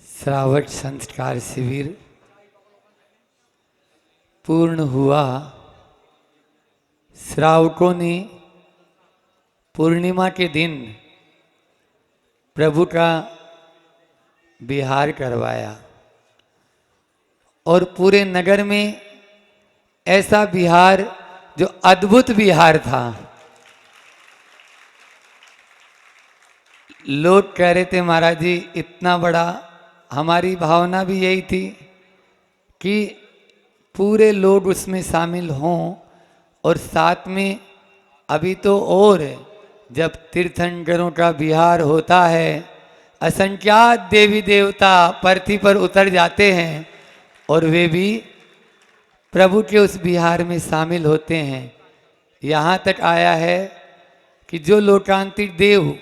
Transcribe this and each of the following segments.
श्रावक संस्कार शिविर पूर्ण हुआ। श्रावकों ने पूर्णिमा के दिन प्रभु का विहार करवाया और पूरे नगर में ऐसा विहार जो अद्भुत विहार था। लोग कह रहे थे महाराज जी इतना बड़ा, हमारी भावना भी यही थी कि पूरे लोग उसमें शामिल हों और साथ में अभी तो और जब तीर्थंकरों का विहार होता है असंख्यात देवी देवता पृथ्वी पर उतर जाते हैं और वे भी प्रभु के उस विहार में शामिल होते हैं। यहाँ तक आया है कि जो लोकांतिक देव,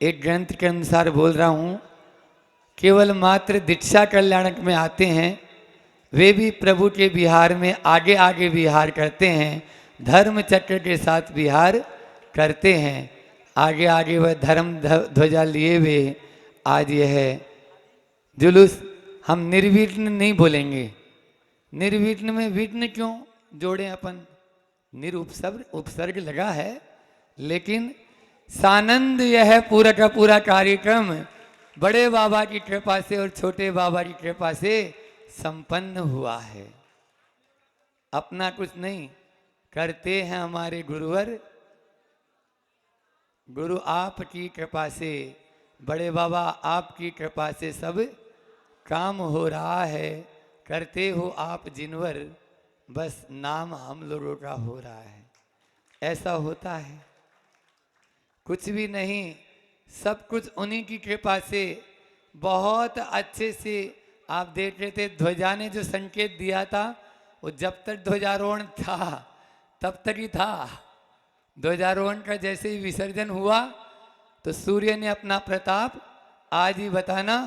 एक ग्रंथ के अनुसार बोल रहा हूँ, केवल मात्र दीक्षा कल्याणक में आते हैं, वे भी प्रभु के विहार में आगे आगे विहार करते हैं, धर्म चक्र के साथ विहार करते हैं। आगे आगे वह धर्म ध्वजा लिए हुए आज यह जुलूस, हम निर्विघ्न नहीं बोलेंगे। निर्विघ्न में विघ्न क्यों जोड़े अपन, उपसर्ग लगा है, लेकिन सानंद यह पूरा का पूरा कार्यक्रम बड़े बाबा की कृपा से और छोटे बाबा की कृपा से संपन्न हुआ है। अपना कुछ नहीं करते हैं हमारे गुरुवर, गुरु आपकी कृपा से, बड़े बाबा आपकी कृपा से सब काम हो रहा है। करते हो आप जिनवर, बस नाम हम लोगों का हो रहा है। ऐसा होता है, कुछ भी नहीं, सब कुछ उन्हीं की कृपा से। बहुत अच्छे से आप देख रहे थे ध्वजा ने जो संकेत दिया था वो जब तक ध्वजारोहण था तब तक ही था। ध्वजारोहण का जैसे ही विसर्जन हुआ तो सूर्य ने अपना प्रताप आज ही बताना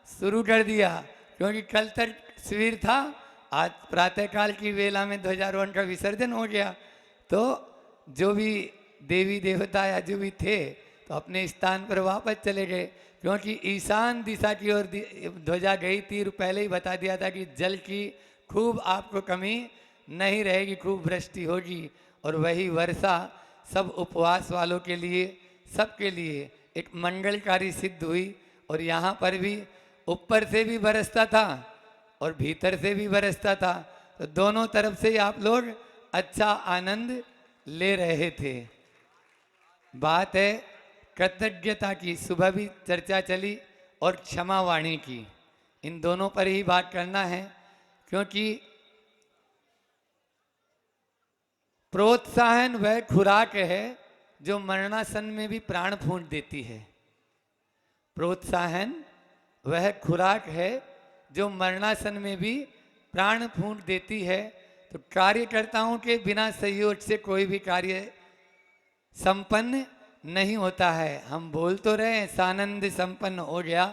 शुरू कर दिया, क्योंकि कल तक शिविर था, आज प्रातःकाल की वेला में ध्वजारोहण का विसर्जन हो गया। तो जो भी देवी देवता या जो भी थे तो अपने स्थान पर वापस चले गए, क्योंकि ईशान दिशा की ओर ध्वजा गई थी। पहले ही बता दिया था कि जल की खूब आपको कमी नहीं रहेगी, खूब वृष्टि होगी। और वही वर्षा सब उपवास वालों के लिए, सबके लिए एक मंगलकारी सिद्ध हुई। और यहाँ पर भी ऊपर से भी बरसता था और भीतर से भी बरसता था, तो दोनों तरफ से आप लोग अच्छा आनंद ले रहे थे। बात है कृतज्ञता की, सुबह भी चर्चा चली, और क्षमा वाणी की। इन दोनों पर ही बात करना है, क्योंकि प्रोत्साहन वह खुराक है जो मरणासन में भी प्राण फूंक देती है। प्रोत्साहन वह खुराक है जो मरणासन में भी प्राण फूंक देती है। तो कार्यकर्ताओं के बिना सहयोग से कोई भी कार्य संपन्न नहीं होता है। हम बोल तो रहे हैं सानंद संपन्न हो गया,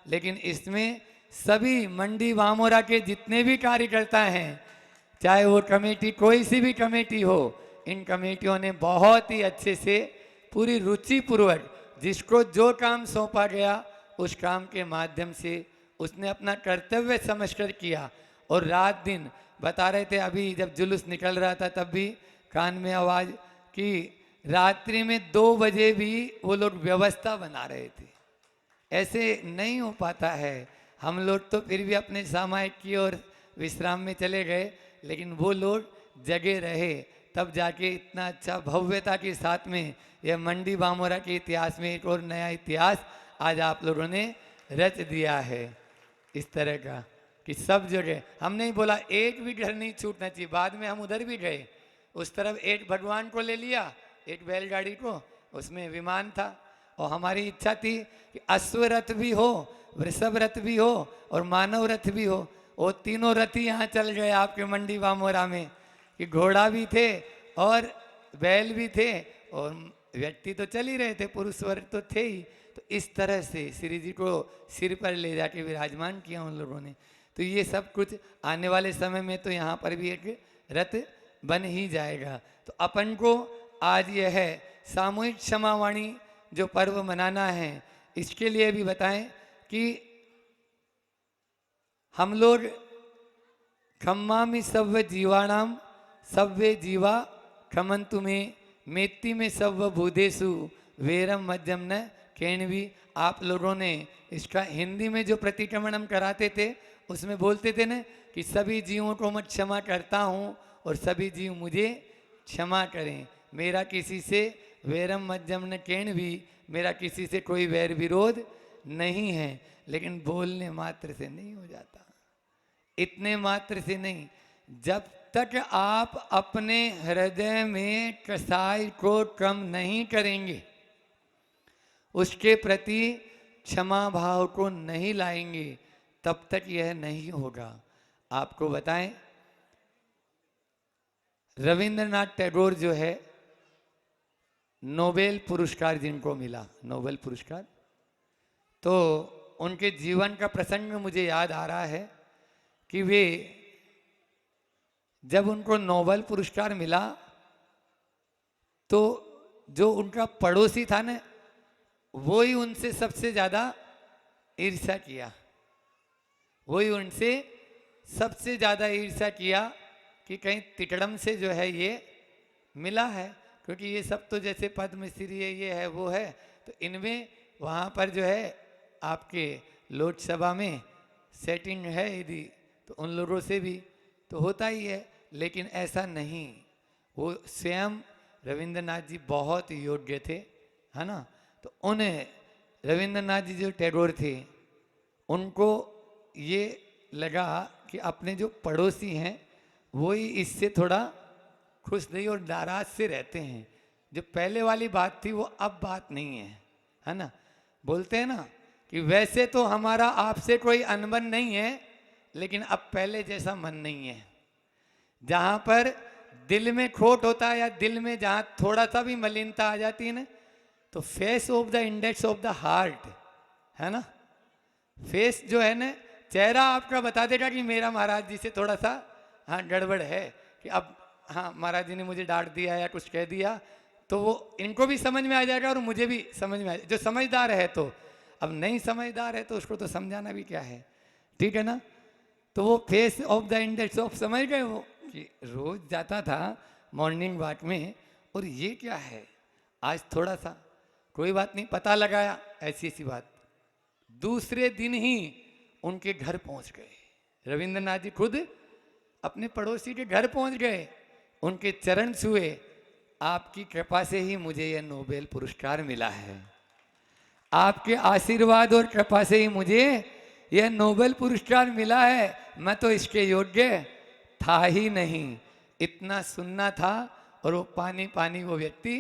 लेकिन इसमें सभी मंडी वामोरा के जितने भी कार्यकर्ता हैं, चाहे वो कमेटी कोई सी भी कमेटी हो, इन कमेटियों ने बहुत ही अच्छे से पूरी रुचि पूर्वक जिसको जो काम सौंपा गया उस काम के माध्यम से उसने अपना कर्तव्य समझकर किया। और रात दिन बता रहे थे, अभी जब जुलूस निकल रहा था तब भी कान में आवाज़ कि रात्रि में 2 बजे भी वो लोग व्यवस्था बना रहे थे। ऐसे नहीं हो पाता है। हम लोग तो फिर भी अपने सामायिक की ओर विश्राम में चले गए, लेकिन वो लोग जगे रहे, तब जाके इतना अच्छा भव्यता के साथ में यह मंडी बामोरा के इतिहास में एक और नया इतिहास आज आप लोगों ने रच दिया है। इस तरह का कि सब जगह हम नहीं बोला एक भी घर नहीं छूटना चाहिए। बाद में हम उधर भी गए, उस तरफ एक भगवान को ले लिया, एक बैलगाड़ी को, उसमें विमान था, और हमारी इच्छा थी कि अश्व रथ भी हो, वृषभ रथ भी हो और मानव रथ भी हो। वो तीनों रथ ही यहाँ चल गए आपके मंडी वामोरा में, कि घोड़ा भी थे और बैल भी थे और व्यक्ति तो चल ही रहे थे, पुरुष वर्ग तो थे ही। तो इस तरह से श्री जी को सिर पर ले जाके विराजमान किया उन लोगों ने। तो ये सब कुछ आने वाले समय में तो यहाँ पर भी एक रथ बन ही जाएगा। तो अपन को आज यह है सामूहिक क्षमावाणी जो पर्व मनाना है, इसके लिए भी बताएं कि हम लोग खम्मामि सव्व जीवाणाम सव्वे जीवा खमंतु में मेत्ती में सव्व भूदेशु वेरम मध्यम न केणवी। आप लोगों ने इसका हिंदी में जो प्रतिक्रमणम कराते थे उसमें बोलते थे ना कि सभी जीवों को मैं क्षमा करता हूँ और सभी जीव मुझे क्षमा करें। मेरा किसी से वैरम मध्यम न केणवी, मेरा किसी से कोई वैर विरोध नहीं है। लेकिन बोलने मात्र से नहीं हो जाता, इतने मात्र से नहीं। जब तक आप अपने हृदय में कसाई को कम नहीं करेंगे, उसके प्रति क्षमा भाव को नहीं लाएंगे, तब तक यह नहीं होगा। आपको बताएं, रविंद्रनाथ टैगोर जो है, नोबेल पुरस्कार जिनको मिला, नोबेल पुरस्कार, तो उनके जीवन का प्रसंग मुझे याद आ रहा है कि वे जब उनको नोबेल पुरस्कार मिला तो जो उनका पड़ोसी था ना, वो ही उनसे सबसे ज़्यादा ईर्ष्या किया, वही उनसे सबसे ज़्यादा ईर्ष्या किया कि कहीं तिकड़म से जो है ये मिला है, क्योंकि ये सब तो जैसे पद्मश्री है, ये है, वो है, तो इनमें वहाँ पर जो है आपके लोकसभा में सेटिंग है यदि, तो उन लोगों से भी तो होता ही है। लेकिन ऐसा नहीं, वो स्वयं रविंद्रनाथ जी बहुत योग्य थे, है ना। तो उन्हें रविंद्रनाथ जी जो टैगोर थे, उनको ये लगा कि अपने जो पड़ोसी हैं वो ही इससे थोड़ा खुश नहीं और नाराज से रहते हैं। जो पहले वाली बात थी वो अब बात नहीं है, है ना। बोलते हैं ना कि वैसे तो हमारा आपसे कोई अनबन नहीं है, लेकिन अब पहले जैसा मन नहीं है। जहाँ पर दिल में खोट होता है या दिल में जहाँ थोड़ा सा भी मलिनता आ जाती है ना, तो face of the index of the heart, है ना। फेस जो है ना, चेहरा आपका बता देगा कि मेरा महाराज जी से थोड़ा सा हाँ गड़बड़ है, कि अब हाँ महाराज जी ने मुझे डांट दिया या कुछ कह दिया, तो वो इनको भी समझ में आ जाएगा और मुझे भी समझ में आ जाएगा। जो समझदार है, तो अब नहीं समझदार है तो उसको तो समझाना भी क्या है, ठीक है ना। तो वो face of the index of, समझ गए वो, कि रोज जाता था मॉर्निंग वॉक में और ये क्या है आज थोड़ा सा, कोई बात नहीं, पता लगाया, ऐसी ऐसी बात। दूसरे दिन ही उनके घर पहुंच गए, रविंद्रनाथ जी खुद अपने पड़ोसी के घर पहुंच गए, उनके चरण छुए, आपकी कृपा से ही मुझे यह नोबेल पुरस्कार मिला है, आपके आशीर्वाद और कृपा से ही मुझे यह नोबेल पुरस्कार मिला है, मैं तो इसके योग्य था ही नहीं। इतना सुनना था और वो पानी पानी वो व्यक्ति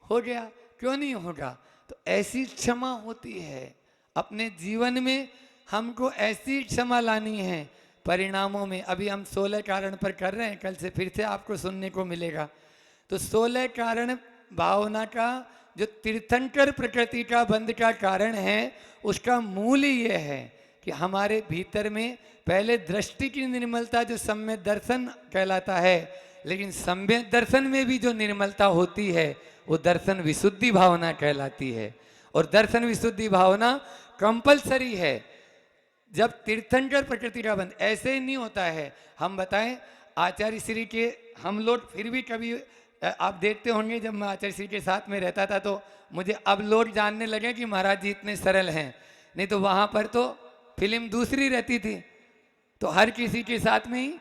हो गया, क्यों नहीं होगा। तो ऐसी क्षमा होती है अपने जीवन में, हमको ऐसी क्षमा लानी है परिणामों में। अभी हम 16 कारण पर कर रहे हैं, कल से फिर से आपको सुनने को मिलेगा। तो 16 कारण भावना का जो तीर्थंकर प्रकृति का बंध का कारण है, उसका मूल ही ये है कि हमारे भीतर में पहले दृष्टि की निर्मलता जो सम्यक दर्शन कहलाता है, लेकिन सम्यक दर्शन में भी जो निर्मलता होती है वो दर्शन विशुद्धि भावना कहलाती है। और दर्शन विशुद्धि भावना कंपलसरी है जब तीर्थंकर प्रकृति का बंध। ऐसे ही नहीं होता है। हम बताएं, आचार्य श्री के हम लोग फिर भी कभी आप देखते होंगे, जब मैं आचार्य श्री के साथ में रहता था तो मुझे अब लोग जानने लगे कि महाराज जी इतने सरल हैं, नहीं तो वहाँ पर तो फिल्म दूसरी रहती थी। तो हर किसी के साथ में ही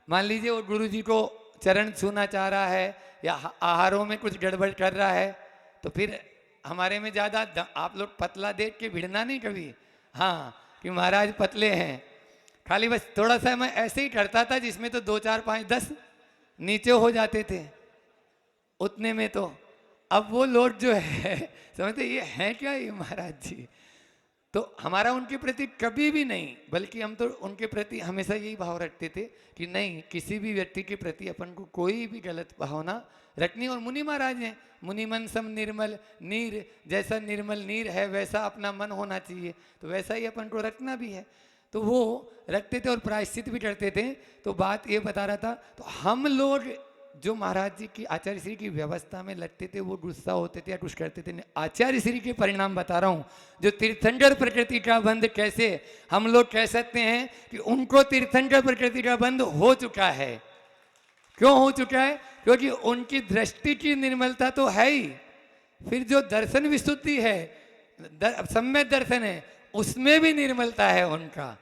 मान लीजिए वो गुरु जी को चरण छूना चाह रहा है या आहारों में कुछ गड़बड़ कर रहा है, तो फिर हमारे में ज़्यादा आप लोग पतला देख के भिड़ना नहीं कभी, हाँ कि महाराज पतले हैं, खाली बस थोड़ा सा मैं ऐसे ही करता था जिसमें तो 2 4 5 10 नीचे हो जाते थे उतने में। तो अब वो लोग जो है समझते ये हैं क्या ये महाराज जी। तो हमारा उनके प्रति कभी भी नहीं, बल्कि हम तो उनके प्रति हमेशा यही भाव रखते थे कि नहीं, किसी भी व्यक्ति के प्रति अपन को कोई भी गलत भावना रखनी। और मुनि महाराज हैं, मुनि मन सम निर्मल नीर, जैसा निर्मल नीर है वैसा अपना मन होना चाहिए, तो वैसा ही अपन को रखना भी है। तो वो रखते थे और प्रायश्चित भी करते थे। तो बात ये बता रहा था, तो हम लोग जो महाराज जी की आचार्य श्री की व्यवस्था में लगते थे वो गुस्सा होते थे या कुछ करते थे, आचार्य श्री के परिणाम बता रहा हूं। जो तीर्थंकर प्रकृति का बंध, कैसे हम लोग कह सकते हैं कि उनको तीर्थंकर प्रकृति का बंध हो चुका है। क्यों हो चुका है? क्योंकि उनकी दृष्टि की निर्मलता तो है ही, फिर जो दर्शन विशुद्धि है, सम्यक दर्शन है, उसमें भी निर्मलता है उनका।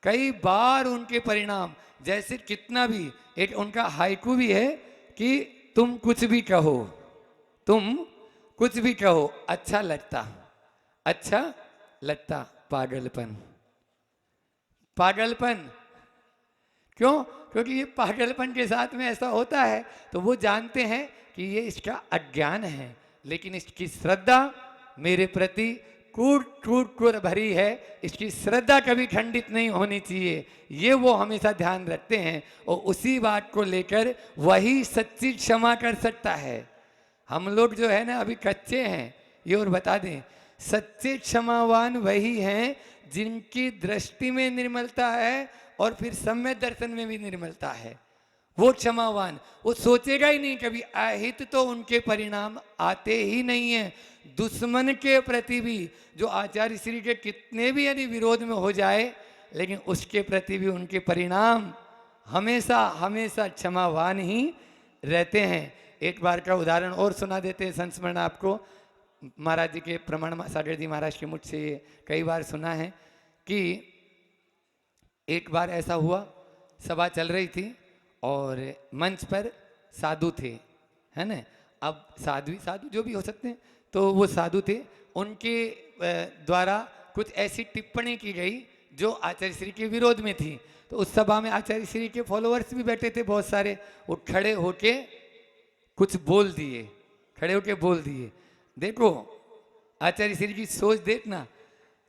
कई बार उनके परिणाम, जैसे कितना भी, एक उनका हाइकू भी है कि तुम कुछ भी कहो, तुम कुछ भी कहो, अच्छा लगता, अच्छा लगता, पागलपन, पागलपन। क्यों? क्योंकि ये पागलपन के साथ में ऐसा होता है, तो वो जानते हैं कि ये इसका अज्ञान है, लेकिन इसकी श्रद्धा मेरे प्रति कूट भरी है, इसकी श्रद्धा कभी खंडित नहीं होनी चाहिए, ये वो हमेशा ध्यान रखते हैं। और उसी बात को लेकर वही सच्ची क्षमा कर सकता है। हम लोग जो है ना अभी कच्चे हैं, ये और बता दें, सच्चे क्षमावान वही हैं जिनकी दृष्टि में निर्मलता है और फिर सम्यक दर्शन में भी निर्मलता है। वो क्षमावान, वो सोचेगा ही नहीं कभी अहित, तो उनके परिणाम आते ही नहीं है। दुश्मन के प्रति भी, जो आचार्य श्री के कितने भी यदि विरोध में हो जाए, लेकिन उसके प्रति भी उनके परिणाम हमेशा हमेशा क्षमावान ही रहते हैं। एक बार का उदाहरण और सुना देते हैं, संस्मरण आपको। महाराज जी के प्रमाण सागर जी महाराज के मुझ से कई बार सुना है कि एक बार ऐसा हुआ, सभा चल रही थी और मंच पर साधु थे, है ना। अब साधु जो भी हो सकते हैं, तो वो साधु थे, उनके द्वारा कुछ ऐसी टिप्पणी की गई जो आचार्य श्री के विरोध में थी। तो उस सभा में आचार्य श्री के फॉलोअर्स भी बैठे थे बहुत सारे, वो खड़े होके कुछ बोल दिए, खड़े होके बोल दिए। देखो आचार्य श्री की सोच देखना,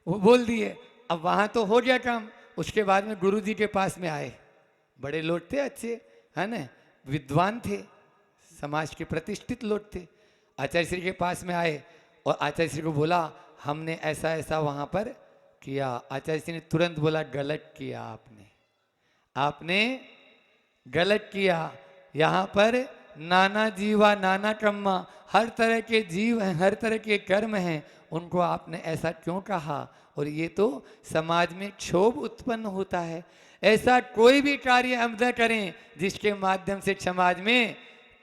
वो बोल दिए। अब वहाँ तो हो गया काम। उसके बाद में गुरु जी के पास में आए, बड़े लोग थे, अच्छे, है ना, विद्वान थे, समाज के प्रतिष्ठित लोग थे। आचार्य श्री के पास में आए और आचार्य श्री को बोला, हमने ऐसा ऐसा वहाँ पर किया। आचार्य श्री ने तुरंत बोला, गलत किया आपने गलत किया। यहाँ पर नाना जीवा नाना कर्मा, हर तरह के जीव हैं, हर तरह के कर्म हैं, उनको आपने ऐसा क्यों कहा? और ये तो समाज में क्षोभ उत्पन्न होता है। ऐसा कोई भी कार्य हम न करें जिसके माध्यम से समाज में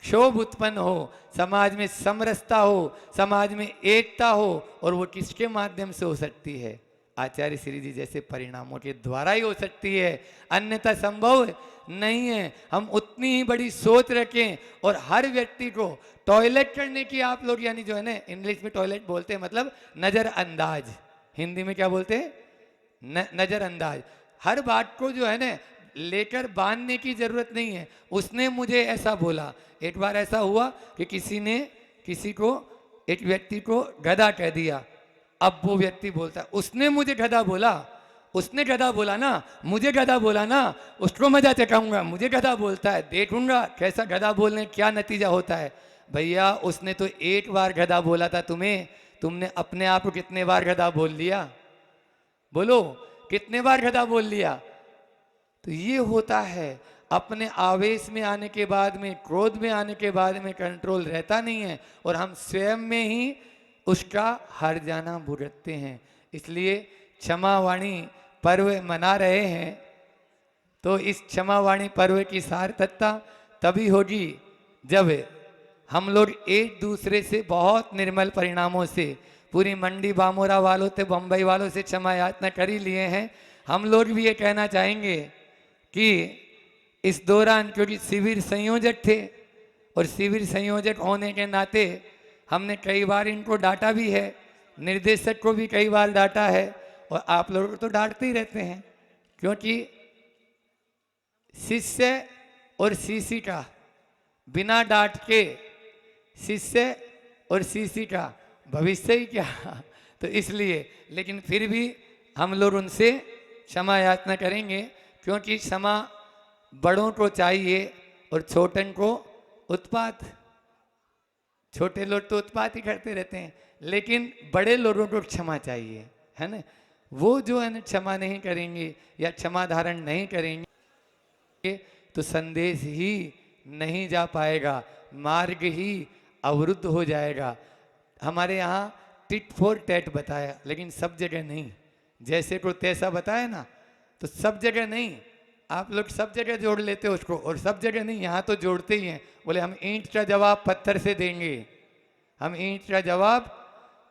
क्षोभ उत्पन्न हो, समाज में समरसता हो, समाज में एकता हो। और वो किसके माध्यम से हो सकती है? आचार्य श्री जी जैसे परिणामों के द्वारा ही हो सकती है, अन्यथा संभव नहीं है। हम उतनी ही बड़ी सोच रखें और हर व्यक्ति को टॉयलेट करने की, आप लोग यानी जो है ना इंग्लिश में टॉयलेट बोलते हैं, मतलब नज़रअंदाज, हिंदी में क्या बोलते हैं? नज़रअंदाज। हर बात को जो है ना लेकर बांधने की जरूरत नहीं है। उसने मुझे ऐसा बोला। एक बार ऐसा हुआ कि किसी ने किसी को, एक व्यक्ति को गधा कह दिया। अब वो व्यक्ति बोलता, उसने मुझे गधा बोला, उसने गधा बोला ना, मुझे गधा बोला ना, उसको मजा चखाऊंगा, मुझे गधा बोलता है, देखूंगा कैसा गधा बोलने क्या नतीजा होता है। भैया उसने तो एक बार गधा बोला था तुम्हें, तुमने अपने आप को कितने बार गधा बोल लिया? बोलो, कितने बार गधा बोल लिया? तो ये होता है, अपने आवेश में आने के बाद में, क्रोध में आने के बाद में कंट्रोल रहता नहीं है और हम स्वयं में ही उसका हार जाना भुगतते हैं। इसलिए क्षमावाणी पर्व मना रहे हैं, तो इस क्षमावाणी पर्व की सार्थकता तभी होगी जब हम लोग एक दूसरे से बहुत निर्मल परिणामों से, पूरी मंडी बामोरा वालों से, बम्बई वालों से क्षमा याचना कर ही लिए हैं। हम लोग भी ये कहना चाहेंगे कि इस दौरान, क्योंकि शिविर संयोजक थे और शिविर संयोजक होने के नाते हमने कई बार इनको डांटा भी है, निर्देशक को भी कई बार डांटा है, और आप लोग तो डांटते ही रहते हैं, क्योंकि शिष्य और शिष्य का बिना डांट के शिष्य और शिष्य का भविष्य ही क्या। तो इसलिए, लेकिन फिर भी हम लोग उनसे क्षमा याचना करेंगे, क्योंकि क्षमा बड़ों को चाहिए और छोटन को उत्पात। छोटे लोग तो उत्पात ही करते रहते हैं, लेकिन बड़े लोगों को क्षमा चाहिए, है ना। वो जो है ना क्षमा नहीं करेंगे या क्षमा धारण नहीं करेंगे तो संदेश ही नहीं जा पाएगा, मार्ग ही अवरुद्ध हो जाएगा। हमारे यहाँ टिट फॉर टैट बताया, लेकिन सब जगह नहीं। जैसे को तैसा बताया ना, तो सब जगह नहीं। आप लोग सब जगह जोड़ लेते हो उसको, और सब जगह नहीं, यहाँ तो जोड़ते ही हैं। बोले हम ईंट का जवाब पत्थर से देंगे, हम ईंट का जवाब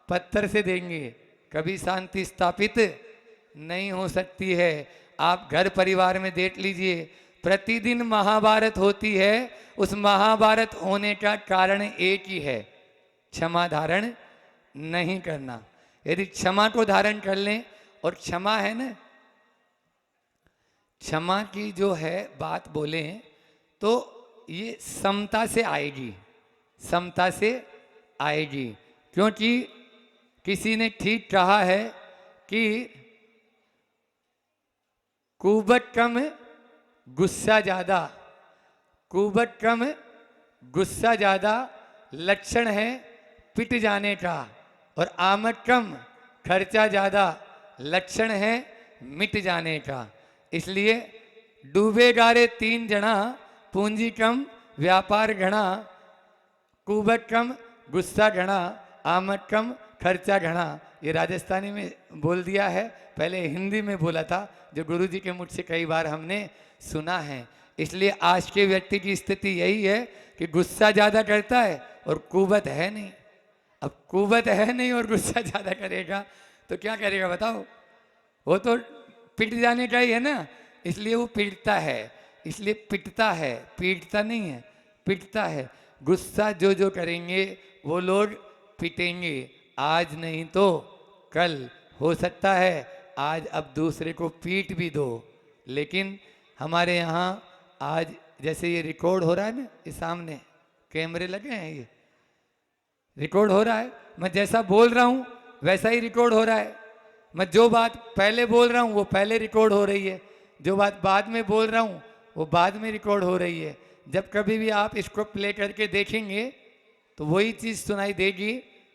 पत्थर से देंगे। कभी शांति स्थापित नहीं हो सकती है। आप घर परिवार में देख लीजिए, प्रतिदिन महाभारत होती है। उस महाभारत होने का कारण एक ही है, क्षमा धारण नहीं करना। यदि क्षमा को धारण कर लें, और क्षमा है ना, क्षमा की जो है बात बोले तो ये समता से आएगी, समता से आएगी। क्योंकि किसी ने ठीक कहा है कि कुबत कम गुस्सा ज्यादा, कुबत कम गुस्सा ज्यादा लक्षण है पिट जाने का, और आमद कम खर्चा ज्यादा लक्षण है मिट जाने का। इसलिए डूबे गारे 3 जना, पूंजी कम व्यापार घना, कुबत कम गुस्सा घना, आमद कम खर्चा घना। ये राजस्थानी में बोल दिया है, पहले हिंदी में बोला था, जो गुरुजी के मुझ से कई बार हमने सुना है। इसलिए आज के व्यक्ति की स्थिति यही है कि गुस्सा ज़्यादा करता है और कुबत है नहीं। अब कुबत है नहीं और गुस्सा ज़्यादा करेगा तो क्या करेगा बताओ? वो तो पिट जाने का ही है ना, इसलिए वो पीटता है, इसलिए पिटता है, पीटता नहीं है, पिटता है। गुस्सा जो जो करेंगे वो लोग पिटेंगे, आज नहीं तो कल। हो सकता है आज अब दूसरे को पीट भी दो, लेकिन हमारे यहाँ आज जैसे ये रिकॉर्ड हो रहा है ना, ये सामने कैमरे लगे हैं, ये रिकॉर्ड हो रहा है। मैं जैसा बोल रहा हूँ वैसा ही रिकॉर्ड हो रहा है। मैं जो बात पहले बोल रहा हूँ वो पहले रिकॉर्ड हो रही है, जो बात बाद में बोल रहा हूँ वो बाद में रिकॉर्ड हो रही है। जब कभी भी आप इसको प्ले करके देखेंगे तो वही चीज़ सुनाई देगी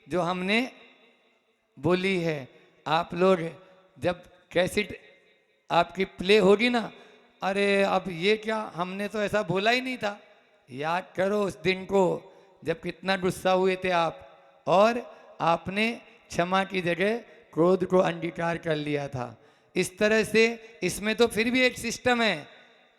जो हमने बोली है। आप लोग जब कैसेट आपकी प्ले होगी ना, अरे अब ये क्या, हमने तो ऐसा बोला ही नहीं था। याद करो उस दिन को जब कितना गुस्सा हुए थे आप, और आपने क्षमा की जगह क्रोध को अंगीकार कर लिया था। इस तरह से इसमें तो फिर भी एक सिस्टम है,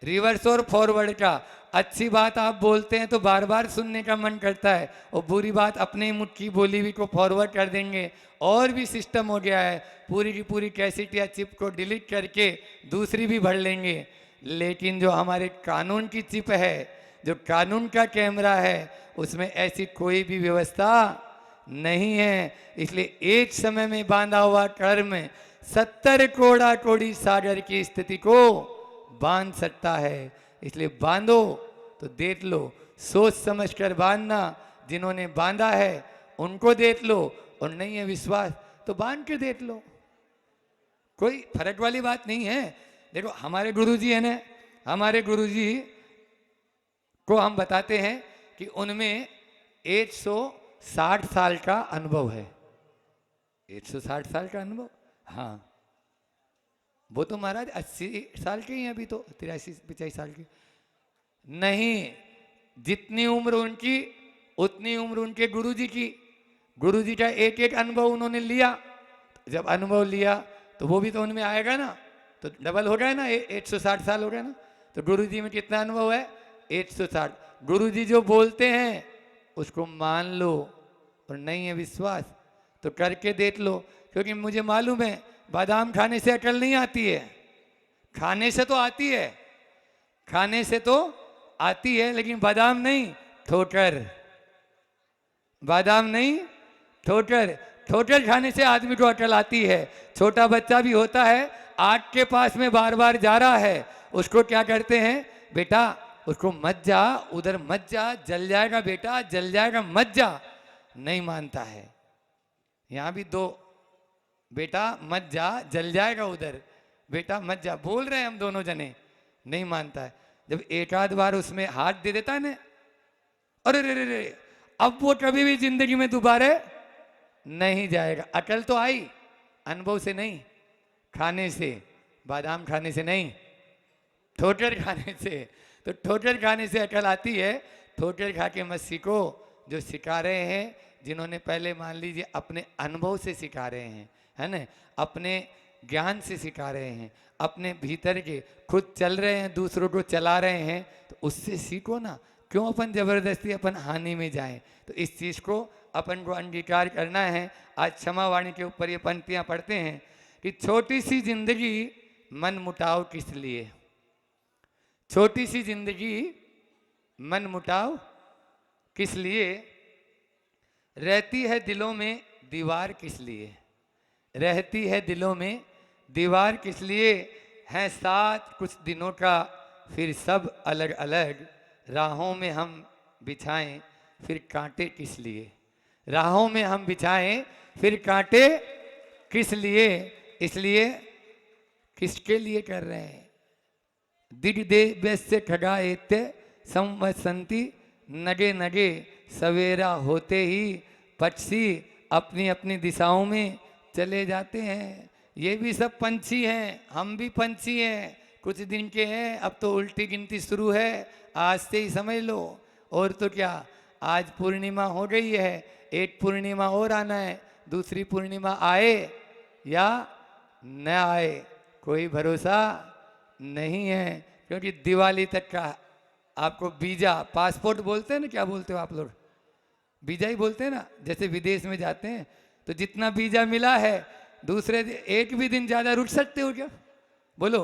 रिवर्स और फॉरवर्ड का। अच्छी बात आप बोलते हैं तो बार बार सुनने का मन करता है, और बुरी बात अपने मुख की बोली हुई को फॉरवर्ड कर देंगे। और भी सिस्टम हो गया है, पूरी की पूरी कैसेट या चिप को डिलीट करके दूसरी भी भर लेंगे। लेकिन जो हमारे कानून की चिप है, जो कानून का कैमरा है, उसमें ऐसी कोई भी व्यवस्था नहीं है। इसलिए एक समय में बांधा हुआ कर्म 70 कोड़ा कोड़ी सागर की स्थिति को बांध सकता है। इसलिए बांधो तो देख लो, सोच समझ कर बांधना। जिन्होंने बांधा है उनको देख लो, और नहीं है विश्वास तो बांध के देख लो, कोई फर्क वाली बात नहीं है। देखो हमारे गुरुजी है ना, हमारे गुरुजी को हम बताते हैं कि उनमें 160 साल का अनुभव है। 160 साल का अनुभव, हाँ। वो तो महाराज 80 साल के ही हैं अभी तो, 83-85 साल के नहीं। जितनी उम्र उनकी उतनी उम्र उनके गुरुजी की। गुरुजी का एक एक अनुभव उन्होंने लिया, जब अनुभव लिया तो वो भी तो उनमें आएगा ना, तो डबल हो गया ना, 160 साल हो गया ना। तो गुरुजी में कितना अनुभव है? 160। गुरुजी जो बोलते हैं उसको मान लो, और नहीं है विश्वास तो करके देख लो। क्योंकि मुझे मालूम है बादाम खाने से अकल नहीं आती है, खाने से तो आती है, खाने से तो आती है, लेकिन बादाम नहीं, ठोकर। बादाम नहीं, ठोकर। ठोकर खाने से आदमी को अकल आती है। छोटा बच्चा भी होता है, आग के पास में बार बार जा रहा है, उसको क्या करते हैं, बेटा उसको मत जा, उधर मत जा, जल जाएगा बेटा, जल जाएगा, मत जा। नहीं मानता है। यहाँ भी 2, बेटा मत जा, जल जाएगा उधर, बेटा मत जा, बोल रहे हैं हम दोनों जने, नहीं मानता है। जब एक आध बार उसमें हाथ दे देता है ना, अरे रे रे रे, अब वो कभी भी जिंदगी में दोबारा नहीं जाएगा। अकल तो आई अनुभव से नहीं, खाने से, बादाम खाने से नहीं, ठोकर खाने से। तो तो ठोकर खाने से अकल आती है। ठोकर खा के मत सीखो, जो सिखा रहे हैं, जिन्होंने पहले मान लीजिए अपने अनुभव से सिखा रहे हैं, है ना, अपने ज्ञान से सिखा रहे हैं, अपने भीतर के खुद चल रहे हैं, दूसरों को चला रहे हैं, तो उससे सीखो ना। क्यों अपन जबरदस्ती अपन हानि में जाएं? तो इस चीज़ को अपन को अंगीकार करना है। आज क्षमावाणी के ऊपर ये पंक्तियां पढ़ते हैं कि छोटी सी जिंदगी मन मुटाव किस लिए, छोटी सी जिंदगी मन मुटाव किस लिए, रहती है दिलों में दीवार किस लिए, रहती है दिलों में दीवार किस लिए, है साथ कुछ दिनों का फिर सब अलग अलग, राहों में हम बिछाएं फिर कांटे किस लिए, राहों में हम बिछाएं फिर कांटे किस लिए। इसलिए किसके लिए कर रहे हैं? दिग्देवस्य खगाएत्य संवसंती, नगे नगे सवेरा होते ही पक्षी अपनी अपनी दिशाओं में चले जाते हैं। ये भी सब पंछी हैं, हम भी पंछी हैं, कुछ दिन के हैं, अब तो उल्टी गिनती शुरू है, आज से ही समझ लो। और तो क्या, आज पूर्णिमा हो गई है, एक पूर्णिमा और आना है, दूसरी पूर्णिमा आए या न आए कोई भरोसा नहीं है, क्योंकि दिवाली तक का आपको वीजा, पासपोर्ट बोलते हैं ना, क्या बोलते हो आप लोग? वीजा ही बोलते हैं ना। जैसे विदेश में जाते हैं तो जितना वीजा मिला है, दूसरे एक भी दिन ज़्यादा रुक सकते हो क्या? बोलो,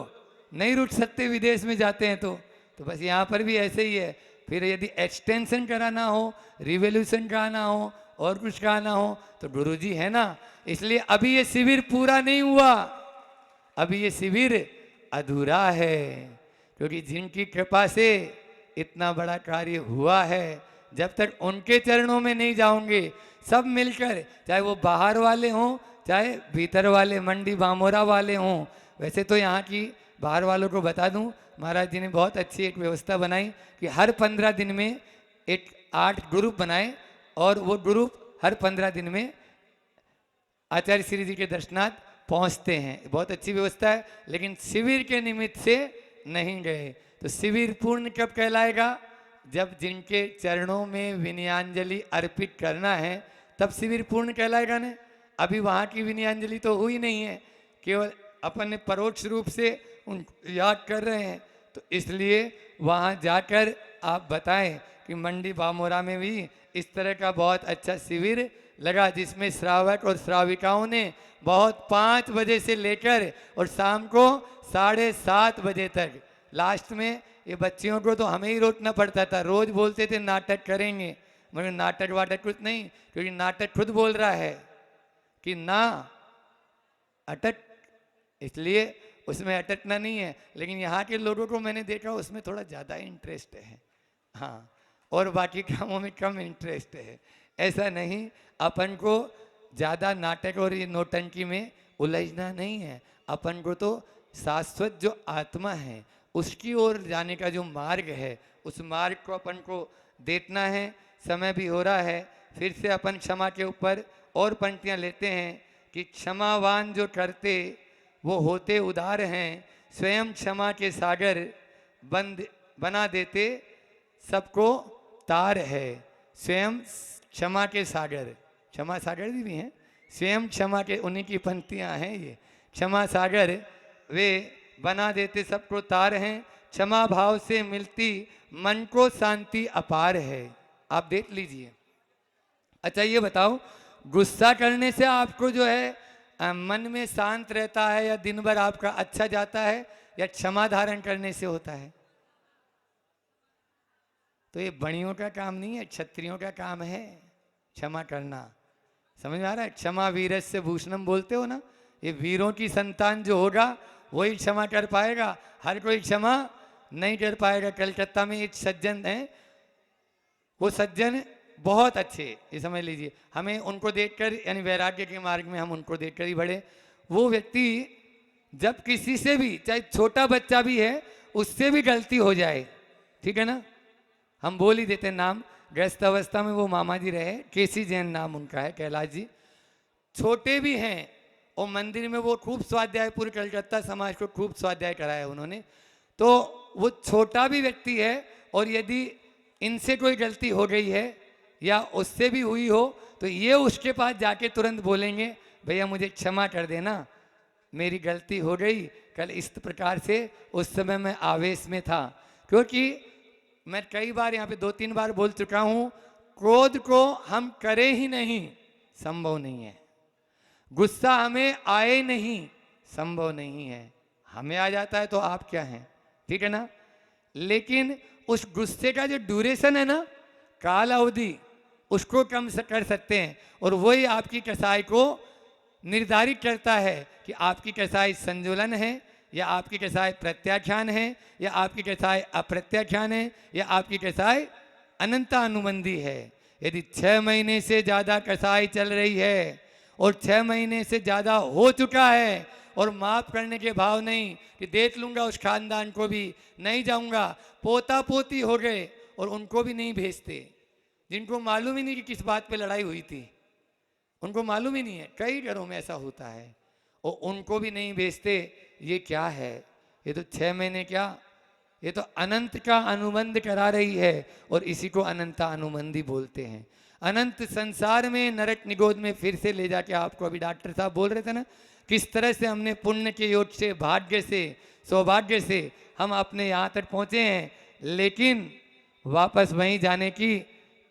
नहीं रुक सकते विदेश में जाते हैं तो बस यहाँ पर भी ऐसे ही है। फिर यदि एक्सटेंशन कराना हो, रिवोल्यूशन कराना हो, और कुछ कराना हो तो गुरुजी है ना। इसलिए अभी ये शिविर पूरा नहीं हुआ, अभी ये शिविर अधूरा है, क्योंकि जिनकी कृपा से इतना बड़ा कार्य हुआ है, जब तक उनके चरणों में नहीं जाओगे, सब मिलकर, चाहे वो बाहर वाले हों चाहे भीतर वाले, मंडी बामोरा वाले हों। वैसे तो यहाँ की बाहर वालों को बता दूं, महाराज जी ने बहुत अच्छी एक व्यवस्था बनाई कि हर 15 दिन में एक 8 ग्रुप बनाए, और वो ग्रुप हर 15 दिन में आचार्य श्री जी के दर्शनार्थ पहुँचते हैं। बहुत अच्छी व्यवस्था है, लेकिन शिविर के निमित्त से नहीं गए। तो शिविर पूर्ण कब कहलाएगा? जब जिनके चरणों में विनयांजलि अर्पित करना है, तब शिविर पूर्ण कहलाएगा ना। अभी वहाँ की विनयांजलि तो हुई नहीं है, केवल अपन ने परोक्ष रूप से उन याद कर रहे हैं। तो इसलिए वहाँ जाकर आप बताएं कि मंडी बामोरा में भी इस तरह का बहुत अच्छा शिविर लगा, जिसमें श्रावक और श्राविकाओं ने बहुत 5 बजे से लेकर और शाम को 7:30 बजे तक, लास्ट में ये बच्चियों को तो हमें ही रोकना पड़ता था। रोज बोलते थे नाटक करेंगे, मगर नाटक वाटक कुछ नहीं, क्योंकि नाटक खुद बोल रहा है कि ना अटक, इसलिए उसमें अटकना नहीं है। लेकिन यहाँ के लोगों को मैंने देखा उसमें थोड़ा ज़्यादा इंटरेस्ट है, हाँ, और बाकी कामों में कम इंटरेस्ट है। ऐसा नहीं, अपन को ज़्यादा नाटक और ये नौटंकी में उलझना नहीं है। अपन को तो शाश्वत जो आत्मा है उसकी ओर जाने का जो मार्ग है, उस मार्ग को अपन को देखना है। समय भी हो रहा है, फिर से अपन क्षमा के ऊपर और पंक्तियाँ लेते हैं कि क्षमावान जो करते वो होते उदार हैं, स्वयं क्षमा के सागर बंद बना देते सबको तार है। स्वयं क्षमा के सागर, क्षमा सागर भी हैं, स्वयं क्षमा के, उन्हीं की पंक्तियाँ हैं ये। क्षमा सागर वे बना देते सबको तार हैं, क्षमा भाव से मिलती मन को शांति अपार है। आप देख लीजिए। अच्छा ये बताओ, गुस्सा करने से आपको जो है मन में शांत रहता है, या दिन भर आपका अच्छा जाता है, या क्षमा धारण करने से होता है? तो ये बणियों का काम नहीं है, क्षत्रियों का काम है क्षमा करना। समझ में आ रहा है? क्षमा वीरस्य भूषणम बोलते हो ना, ये वीरों की संतान जो होगा वही क्षमा कर पाएगा, हर कोई क्षमा नहीं कर पाएगा। कलकत्ता में एक सज्जन हैं, वो सज्जन बहुत अच्छे, ये समझ लीजिए, हमें उनको देखकर, यानी वैराग्य के मार्ग में हम उनको देखकर ही बढ़े। वो व्यक्ति जब किसी से भी, चाहे छोटा बच्चा भी है, उससे भी गलती हो जाए, ठीक है ना, हम बोल ही देते नाम। गृहस्थ अवस्था में वो मामा जी रहे, केसी जैन नाम उनका है, कैलाश जी, छोटे भी हैं, और मंदिर में वो खूब स्वाध्याय, पूरे कलकत्ता समाज को खूब स्वाध्याय कराया उन्होंने। तो वो छोटा भी व्यक्ति है, और यदि इनसे कोई गलती हो गई है या उससे भी हुई हो, तो ये उसके पास जाके तुरंत बोलेंगे, भैया मुझे क्षमा कर देना, मेरी गलती हो गई, कल इस प्रकार से उस समय मैं आवेश में था। क्योंकि मैं कई बार यहाँ पे 2-3 बार बोल चुका हूँ, क्रोध को हम करें ही नहीं, संभव नहीं है। गुस्सा हमें आए नहीं, संभव नहीं है। हमें आ जाता है तो आप क्या हैं, ठीक है ना। लेकिन उस गुस्से का जो ड्यूरेशन है ना, काल अवधि, उसको कम कर सकते हैं, और वही आपकी कसाई को निर्धारित करता है कि आपकी कसाई संतुलन है, या आपकी कसाई प्रत्याख्यान है, या आपकी कसाई अप्रत्याख्यान है, या आपकी कसाई अनंतानुबंधी है। यदि 6 महीने से ज़्यादा कसाई चल रही है और 6 महीने से ज़्यादा हो चुका है और माफ़ करने के भाव नहीं कि देख लूँगा उस खानदान को भी, नहीं जाऊँगा, पोता पोती हो गए और उनको भी नहीं भेजते, जिनको मालूम ही नहीं कि किस बात पे लड़ाई हुई थी, उनको मालूम ही नहीं है। कई घरों में ऐसा होता है, और उनको भी नहीं भेजते। ये क्या है, ये तो 6 महीने क्या, ये तो अनंत का अनुबंध करा रही है, और इसी को अनंता अनुबंधी बोलते हैं। अनंत संसार में नरक निगोद में फिर से ले जाके, आपको अभी डॉक्टर साहब बोल रहे थे ना, किस तरह से हमने पुण्य के योग से, भाग्य से, सौभाग्य से हम अपने यहाँ तक पहुँचे हैं, लेकिन वापस वहीं जाने की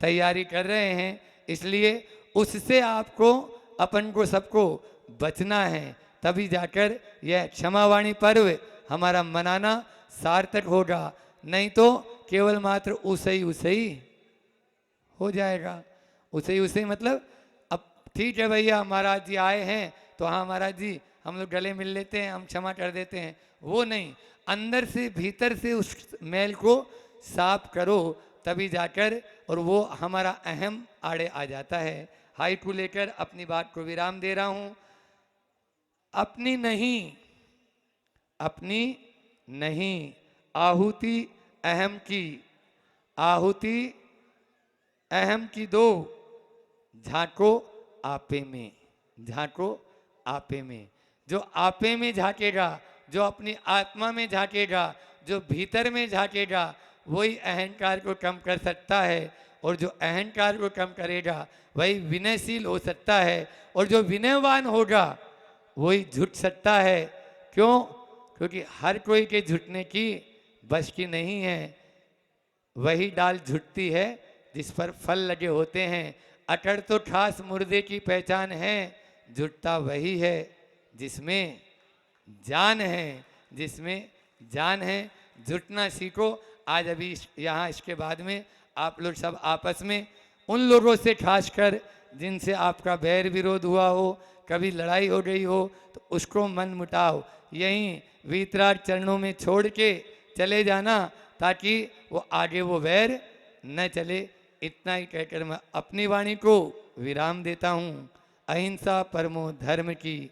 तैयारी कर रहे हैं। इसलिए उससे आपको, अपन को, सबको बचना है, तभी जाकर यह क्षमावाणी पर्व हमारा मनाना सार्थक होगा, नहीं तो केवल मात्र उसे ही हो जाएगा। उसे ही मतलब, अब ठीक है भैया महाराज जी आए हैं तो हाँ महाराज जी हम लोग गले मिल लेते हैं, हम क्षमा कर देते हैं, वो नहीं। अंदर से, भीतर से उस मैल को साफ करो, तभी जाकर, और वो हमारा अहम आड़े आ जाता है। हाई को लेकर अपनी बात को विराम दे रहा हूँ। अपनी नहीं आहुति अहम की, आहुति अहम की दो, झांको आपे में, झांको आपे में। जो आपे में झांकेगा, जो अपनी आत्मा में झांकेगा, जो भीतर में झांकेगा, वही अहंकार को कम कर सकता है, और जो अहंकार को कम करेगा वही विनयशील हो सकता है, और जो विनयवान होगा वही झुक सकता है। क्यों? क्योंकि हर कोई के झुकने की बस की नहीं है। वही डाल झुकती है जिस पर फल लगे होते हैं। अकड़ तो खास मुर्दे की पहचान है, झुकता वही है जिसमें जान है, जिसमें जान है। झुकना सीखो। आज अभी यहाँ इसके बाद में आप लोग सब आपस में उन लोगों से, खासकर जिनसे आपका बैर विरोध हुआ हो, कभी लड़ाई हो गई हो, तो उसको मन मुटाव यहीं वीतराग चरणों में छोड़ के चले जाना, ताकि वो आगे वो वैर न चले। इतना ही कहकर मैं अपनी वाणी को विराम देता हूँ। अहिंसा परमो धर्म की।